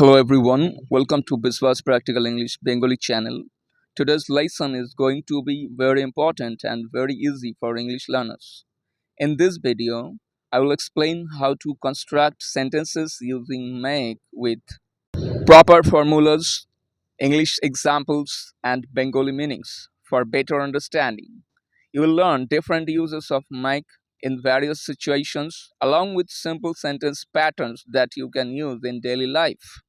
Hello everyone, welcome to Biswas Practical English Bengali channel. Today's lesson is going to be very important and very easy for English learners. In this video, I will explain how to construct sentences using make with proper formulas, English examples, and Bengali meanings for better understanding. You will learn different uses of make in various situations along with simple sentence patterns that you can use in daily life.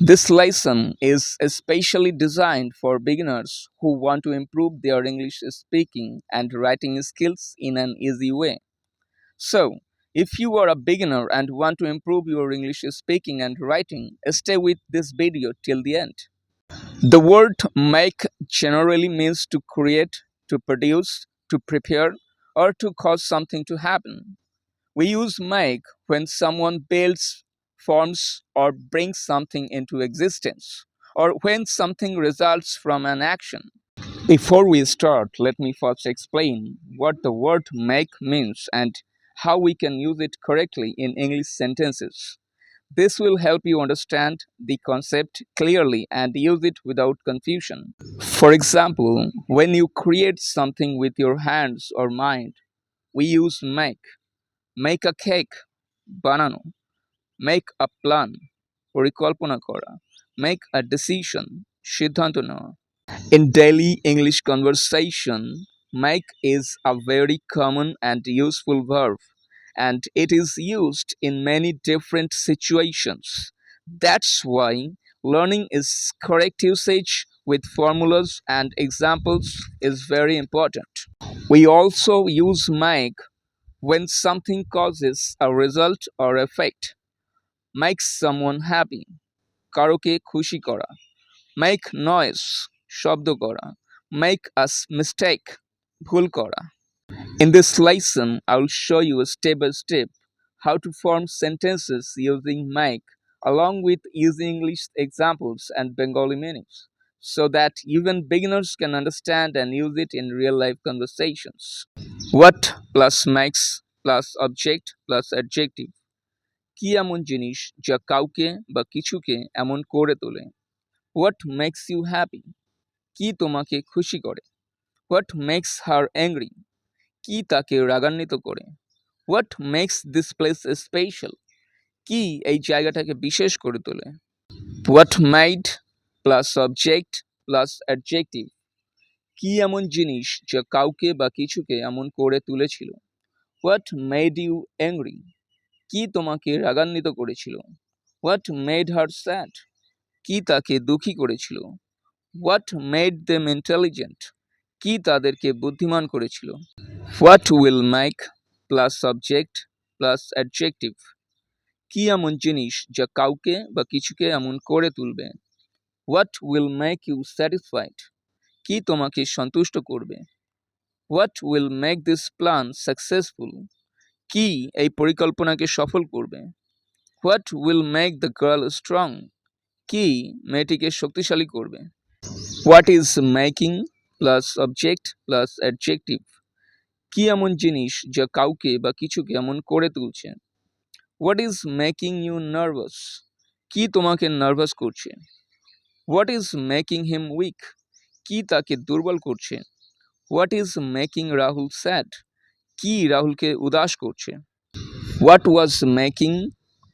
This lesson is especially designed for beginners who want to improve their English speaking and writing skills in an easy way. So, if you are a beginner and want to improve your English speaking and writing, stay with this video till the end. The word make generally means to create, to produce, to prepare, or to cause something to happen. We use make when someone builds, forms, or brings something into existence, or when something results from an action. Before we start, let me first explain what the word make means and how we can use it correctly in English sentences. This will help you understand the concept clearly and use it without confusion. For example, when you create something with your hands or mind, we use make. Make a cake, বানানো, make a plan, পরিকল্পনা করা, make a decision, সিদ্ধান্ত নেওয়া. In daily English conversation, make is a very common and useful verb, and it is used in many different situations. That's why learning its correct usage with formulas and examples is very important. We also use make when something causes a result or effect. Makes someone happy, কারোকে খুশি করা. Make noise, শব্দ করা. Make us mistake, ভুল করা. In this lesson, I will show you step by step how to form sentences using make along with easy English examples and Bengali meanings so that even beginners can understand and use it in real life conversations. What plus makes plus object plus adjective. কি এমন জিনিস যা কাউকে বা কিছুকে এমন করে তোলে? What makes you happy? কি তোমাকে খুশি করে? What makes her angry? কি তাকে রাগান্বিত করে? What makes this place special? কি এই জায়গাটাকে বিশেষ করে তোলে? What made plus subject plus adjective. কি এমন জিনিস যা কাউকে বা কিছুকে এমন করে তুলেছিল? What made you angry? কি তোমাকে রাগান্বিত করেছিল? What made her sad? কি তাকে দুঃখী করেছিল? What made them intelligent? কি তাদেরকে বুদ্ধিমান করেছিল? What will make plus subject plus adjective. কি এমন জিনিস যা কাউকে বা কিছুকে এমন করে তুলবে? What will make you satisfied? কি তোমাকে সন্তুষ্ট করবে? What will make this plan successful? কি এই পরিকল্পনাকে সফল করবে? What will make the girl strong? কি মেয়েটিকে শক্তিশালী করবে? What is making plus object plus adjective. কি এমন জিনিস যা কাউকে বা কিছুকে এমন করে তুলছে? What is making you nervous? কি তোমাকে নার্ভাস করছে? What is making him weak? কি তাকে দুর্বল করছে? What is making Rahul sad? কি রাহুলকে উদাস করছে? What was making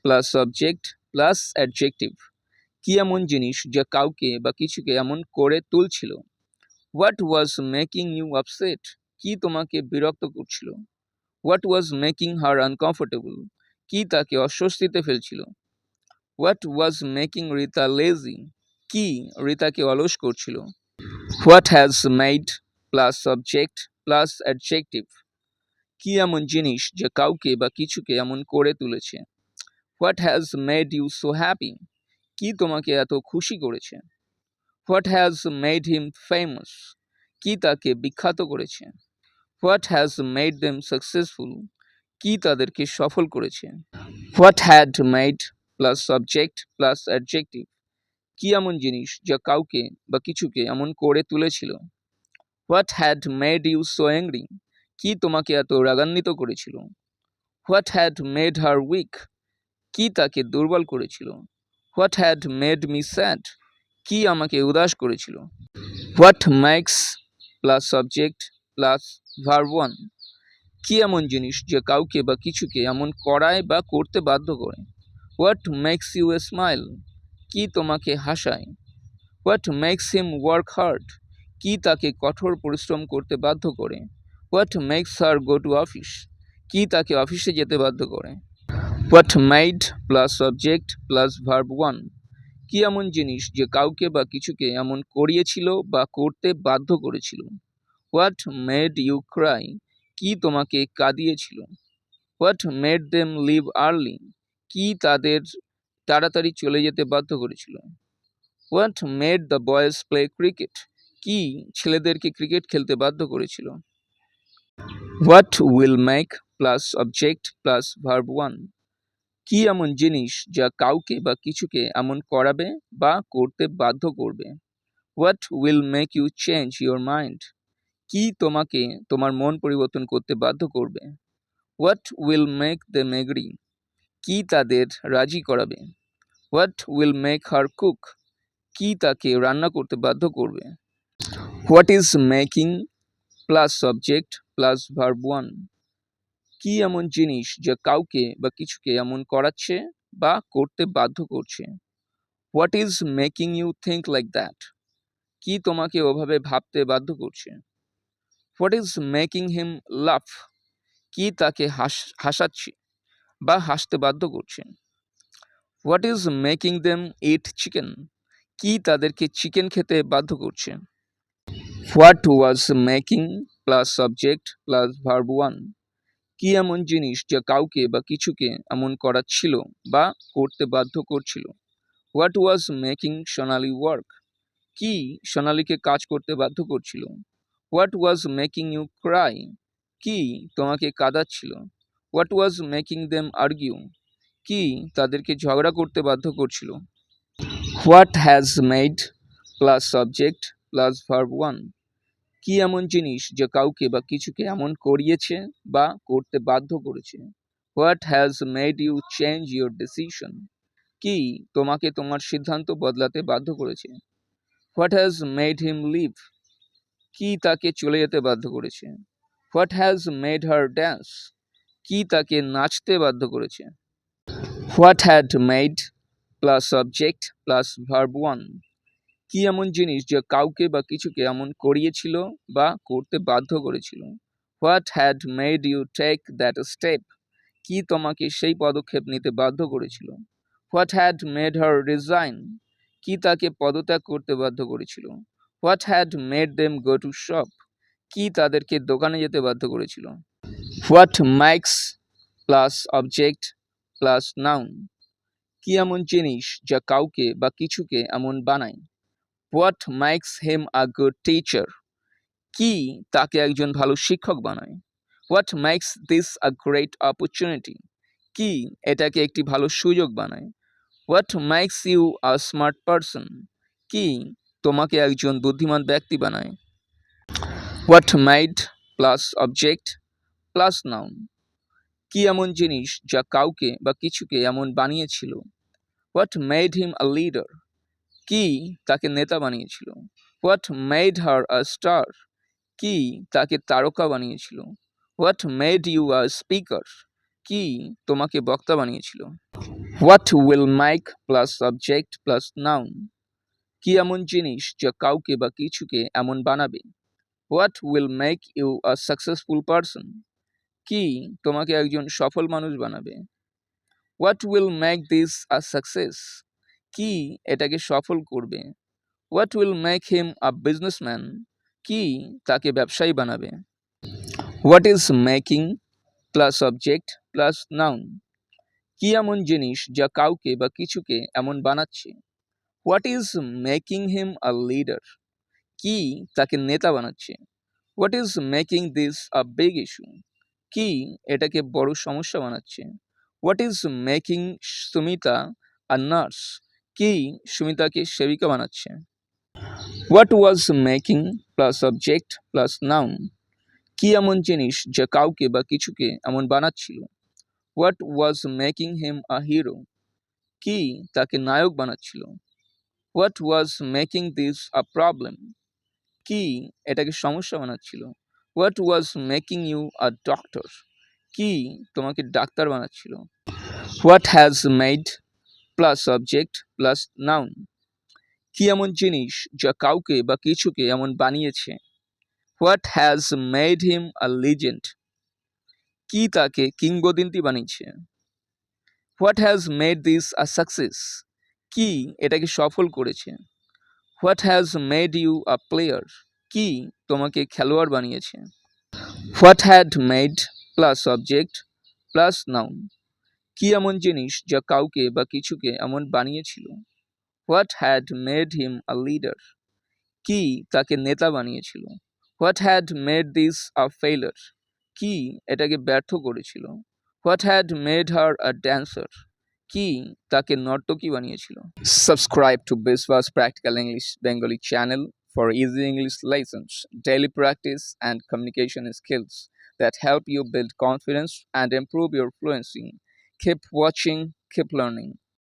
plus subject plus adjective. কি এমন জিনিস যা কাউকে বা কিছুকে এমন করে তুলছিল? What was making you upset? কি তোমাকে বিরক্ত করছিল? What was making her uncomfortable? কি তাকে অস্বস্তিতে ফেলছিল? What was making Rita lazy? কি রিতাকে অলস করছিল? What has made plus subject plus adjective. কি এমন জিনিস যা কাউকে বা কিছুকে এমন করে তুলেছে? What has made you so happy? কি তোমাকে এত খুশি করেছে? What has made him famous? কি তাকে বিখ্যাত করেছে? What has made them successful? কি তাদেরকে সফল করেছে? What had made plus subject plus adjective. কি এমন জিনিস যা কাউকে বা কিছুকে এমন করে তুলেছিল? What had made you so angry? কি তোমাকে এত রাগান্বিত করেছিল? What had made her weak? কি তাকে দুর্বল করেছিল? What had made me sad, কি আমাকে উদাস করেছিল। What makes plus subject plus verb one, কি এমন জিনিস যে কাউকে বা কিছুকে এমন করায় বা করতে বাধ্য করে। What makes you a smile, কি তোমাকে হাসায়। What makes him work hard, কি তাকে কঠোর পরিশ্রম করতে বাধ্য করে। What makes her go to office, কি তাকে অফিসে যেতে বাধ্য করে। What made plus subject plus verb one, কি এমন জিনিস যে কাউকে বা কিছুকে এমন করিয়েছিল বা করতে বাধ্য করেছিল। হোয়াট মেড ইউ ক্রাই, কি তোমাকে কাঁদিয়েছিল। What made them leave early, কি তাদের তাড়াতাড়ি চলে যেতে বাধ্য করেছিল। What made the boys play cricket, কি ছেলেদেরকে ক্রিকেট খেলতে বাধ্য করেছিল। What will make plus object plus verb one, কি এমন জিনিস যা কাউকে বা কিছুকে এমন করাবে বা করতে বাধ্য করবে। What will make you change your mind, কি তোমাকে তোমার মন পরিবর্তন করতে বাধ্য করবে। What will make them agree, কি তাদের রাজি করাবে। What will make her cook, কি তাকে রান্না করতে বাধ্য করবে। What is making plus subject plus verb one, কি এমন জিনিস যা কাউকে বা কিছুকে এমন করাচ্ছে বা করতে বাধ্য করছে। What is making you think like that, কি তোমাকে ওভাবে ভাবতে বাধ্য করছে। হোয়াট ইজ মেকিং হিম লাফ, কি তাকে হাসাচ্ছে বা হাসতে বাধ্য করছে। What is making them it chicken, কি তাদেরকে চিকেন খেতে বাধ্য করছে। What was making plus subject plus verb one, কি এমন জিনিস যা কাউকে বা কিছুকে এমন করাচ্ছিল বা করতে বাধ্য করছিল। What was making Sonali work, কি সোনালিকে কাজ করতে বাধ্য করছিল। What was making you cry, কি তোমাকে কাঁদাচ্ছিল। What was making them argue, কি তাদেরকে ঝগড়া করতে বাধ্য করছিল। What has made plus subject plus verb one, কি এমন জিনিস যা কাউকে বা কিছুকে এমন করিয়েছে বা করতে বাধ্য করেছে। What has made you change your decision, কি তোমাকে তোমার সিদ্ধান্ত বদলাতে বাধ্য করেছে। What has made him leave, কি তাকে চলে যেতে বাধ্য করেছে। What has made her dance, কি তাকে নাচতে বাধ্য করেছে। What had made plus subject plus verb one, কি এমন জিনিস যা কাউকে বা কিছুকে এমন করিয়েছিল বা করতে বাধ্য করেছিল। What had made you take that step, কি তোমাকে সেই পদক্ষেপ নিতে বাধ্য করেছিল। What had made her resign, কি তাকে পদত্যাগ করতে বাধ্য করেছিল। What had made them go to shop, কি তাদেরকে দোকানে যেতে বাধ্য করেছিল। What makes plus object plus noun, কি এমন জিনিস যা কাউকে বা কিছুকে এমন বানায়। What makes him a good teacher, কি তাকে একজন ভালো শিক্ষক বানায়। What makes this a great opportunity, কি এটাকে একটি ভালো সুযোগ বানায়। What makes you a smart person, কি তোমাকে একজন বুদ্ধিমান ব্যক্তি বানায়। What made plus object plus noun, কি এমন জিনিস যা কাউকে বা কিছুকে এমন বানিয়েছিল। What made him a leader, কি তাকে নেতা বানিয়েছিল। What made her a star, কি তাকে তারকা বানিয়েছিল। What made you a speaker, কি তোমাকে বক্তা বানিয়েছিল। What will make plus subject plus noun, কি এমন জিনিস যা কাউকে বা কিছুকে এমন বানাবে। What will make you a successful person, কি তোমাকে একজন সফল মানুষ বানাবে। What will make this a success, কি এটাকে সফল করবে। What will make him a businessman, কি তাকে ব্যবসায়ী বানাবে। What is making plus subject plus noun, কি এমন জিনিস যা কাউকে বা কিছুকে এমন বানাচ্ছে। What is making him a leader, কি তাকে নেতা বানাচ্ছে। What is making this a big issue, কি এটাকে বড় সমস্যা বানাচ্ছে। What is making Sumita a nurse, কি সুমিতাকে সেবিকা বানাচ্ছে। What was making plus subject plus noun, কি এমন জিনিস যা কাউকে বা কিছুকে এমন বানাচ্ছিল। What was making him a hero, কি তাকে নায়ক বানাচ্ছিল? What was making this a problem? কি এটাকে সমস্যা বানাচ্ছিল? What was making you a doctor? কি তোমাকে ডাক্তার বানাচ্ছিল? What has made plus subject plus noun. কি এমন জিনিস যা কাউকে বা কিছুকে এমন বানিয়েছে? What has made him a legend? কি তাকে কিংবদন্তি বানিয়েছে? What has made this a success? কি এটাকে সফল করেছে? What has made you a player? কি তোমাকে খেলোয়াড় বানিয়েছে? What had made plus subject plus noun. কি এমন জিনিস যা কাউকে বা কিছুকে এমন বানিয়েছিল? What had made him a leader? কি তাকে নেতা বানিয়েছিল? What had made this a failure? কি এটাকে ব্যর্থ করেছিল? What had made her a dancer? কি তাকে নর্তকী বানিয়েছিল? Subscribe to Biswas Practical English Bengali channel for easy English lessons, daily practice, and communication skills that help you build confidence and improve your fluency. Keep watching, keep learning.